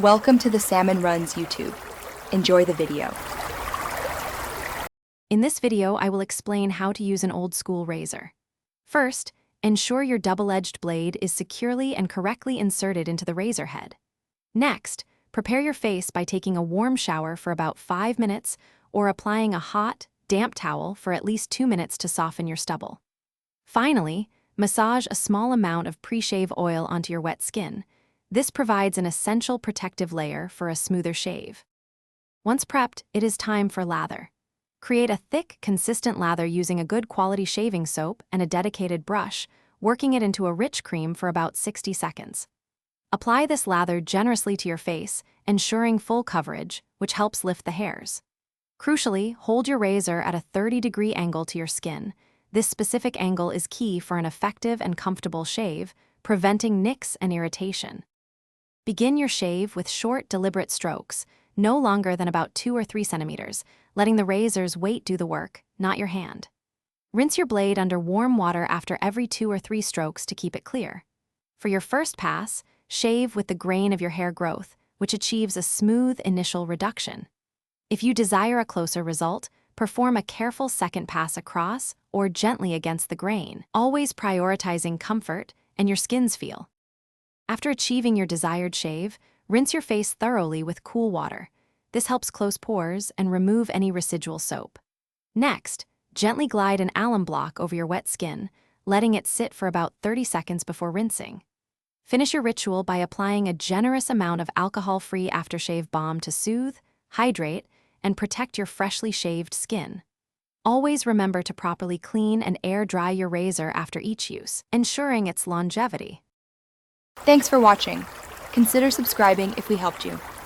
Welcome to the Salmon Runs YouTube. Enjoy the video. In this video, I will explain how to use an old-school razor. First, ensure your double-edged blade is securely and correctly inserted into the razor head. Next, prepare your face by taking a warm shower for about 5 minutes or applying a hot, damp towel for at least 2 minutes to soften your stubble. Finally, massage a small amount of pre-shave oil onto your wet skin. This provides an essential protective layer for a smoother shave. Once prepped, it is time for lather. Create a thick, consistent lather using a good quality shaving soap and a dedicated brush, working it into a rich cream for about 60 seconds. Apply this lather generously to your face, ensuring full coverage, which helps lift the hairs. Crucially, hold your razor at a 30-degree angle to your skin. This specific angle is key for an effective and comfortable shave, preventing nicks and irritation. Begin your shave with short, deliberate strokes, no longer than about 2 or 3 centimeters, letting the razor's weight do the work, not your hand. Rinse your blade under warm water after every 2 or 3 strokes to keep it clear. For your first pass, shave with the grain of your hair growth, which achieves a smooth initial reduction. If you desire a closer result, perform a careful second pass across or gently against the grain, always prioritizing comfort and your skin's feel. After achieving your desired shave, rinse your face thoroughly with cool water. This helps close pores and remove any residual soap. Next, gently glide an alum block over your wet skin, letting it sit for about 30 seconds before rinsing. Finish your ritual by applying a generous amount of alcohol-free aftershave balm to soothe, hydrate, and protect your freshly shaved skin. Always remember to properly clean and air dry your razor after each use, ensuring its longevity. Thanks for watching. Consider subscribing if we helped you.